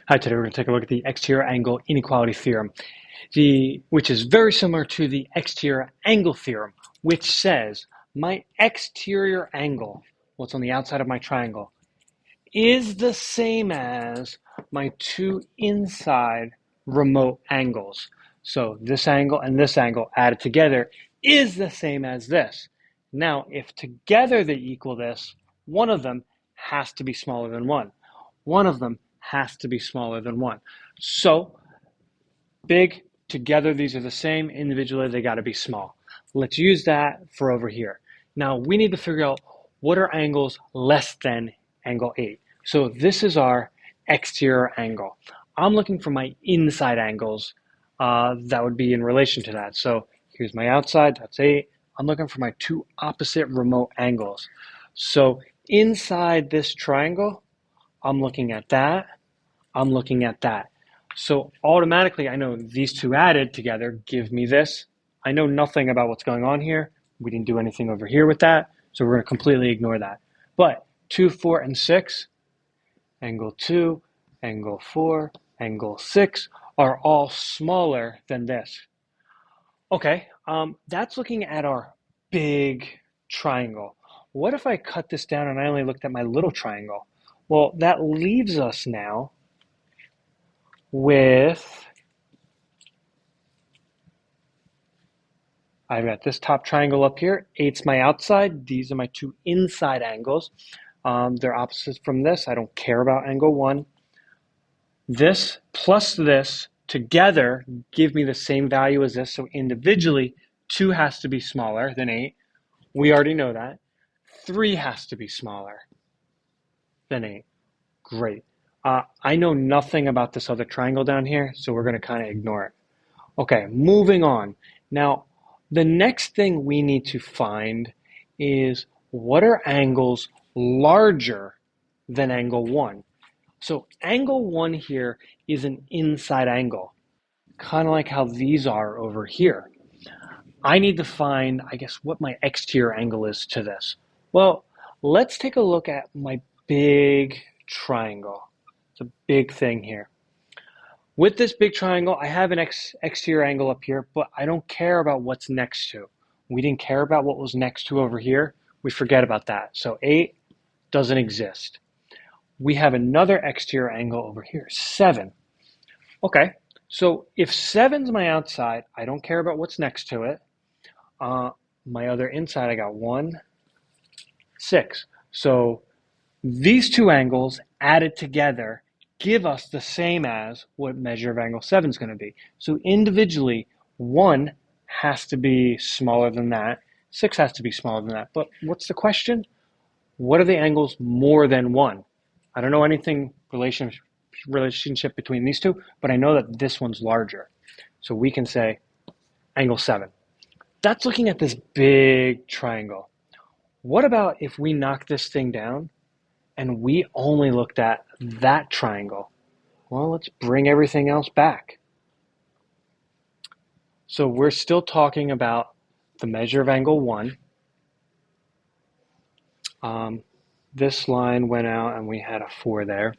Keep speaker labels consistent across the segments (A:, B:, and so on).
A: Hi, today we're going to take a look at the exterior angle inequality theorem, which is very similar to the exterior angle theorem, which says my exterior angle, what's on the outside of my triangle, is the same as my two inside remote angles. So this angle and this angle added together is the same as this. Now, if together they equal this, one of them has to be smaller than one. One of them has to be smaller than one. So big, together these are the same, individually they got to be small. Let's use that for over here. Now we need to figure out what are angles less than angle 8. So this is our exterior angle. I'm looking for my inside angles that would be in relation to that. So here's my outside, that's 8. I'm looking for my two opposite remote angles. So inside this triangle, I'm looking at that, I'm looking at that. So automatically I know these two added together give me this. I know nothing about what's going on here. We didn't do anything over here with that, so we're going to completely ignore that. But 2, 4, and 6, angle 2, angle 4, angle 6 are all smaller than this. Okay, that's looking at our big triangle. What if I cut this down and I only looked at my little triangle? Well, that leaves us now with, I've got this top triangle up here. 8's my outside. These are my two inside angles. They're opposites from this. I don't care about angle 1. This plus this together give me the same value as this. So individually, 2 has to be smaller than 8. We already know that. 3 has to be smaller than 8. Great. I know nothing about this other triangle down here, so we're going to kind of ignore it. Okay, moving on. Now, the next thing we need to find is what are angles larger than angle 1? So angle 1 here is an inside angle, kind of like how these are over here. I need to find, I guess, what my exterior angle is to this. Well, let's take a look at my big triangle. It's a big thing here. With this big triangle, I have an exterior angle up here, but I don't care about what's next to. We didn't care about what was next to over here. We forget about that. So 8 doesn't exist. We have another exterior angle over here, 7. Okay, so if 7's my outside, I don't care about what's next to it. My other inside, I got 1, 6. So these two angles added together give us the same as what measure of angle 7 is going to be. So individually, 1 has to be smaller than that, 6 has to be smaller than that. But what's the question? What are the angles more than 1? I don't know anything relationship between these two, but I know that this one's larger. So we can say angle 7. That's looking at this big triangle. What about if we knock this thing down and we only looked at that triangle? Well, let's bring everything else back. So we're still talking about the measure of angle 1. This line went out and we had a 4 there.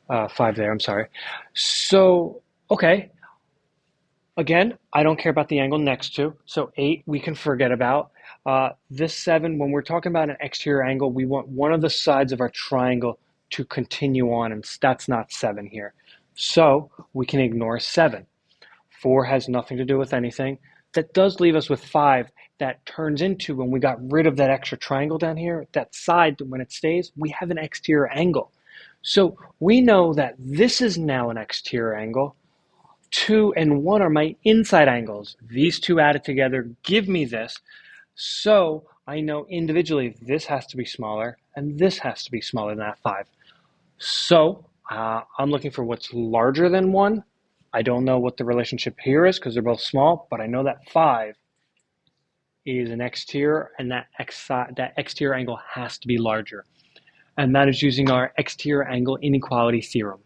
A: 5 there, I'm sorry. So, okay. Again, I don't care about the angle next to. So 8 we can forget about. This 7, when we're talking about an exterior angle, we want one of the sides of our triangle to continue on, and that's not 7 here. So we can ignore 7. 4 has nothing to do with anything. That does leave us with 5. That turns into, when we got rid of that extra triangle down here, that side, when it stays, we have an exterior angle. So we know that this is now an exterior angle. 2 and 1 are my inside angles. These two added together give me this. So I know individually this has to be smaller and this has to be smaller than that 5. So I'm looking for what's larger than 1. I don't know what the relationship here is because they're both small, but I know that 5 is an exterior, and that exterior angle has to be larger. And that is using our exterior angle inequality theorem.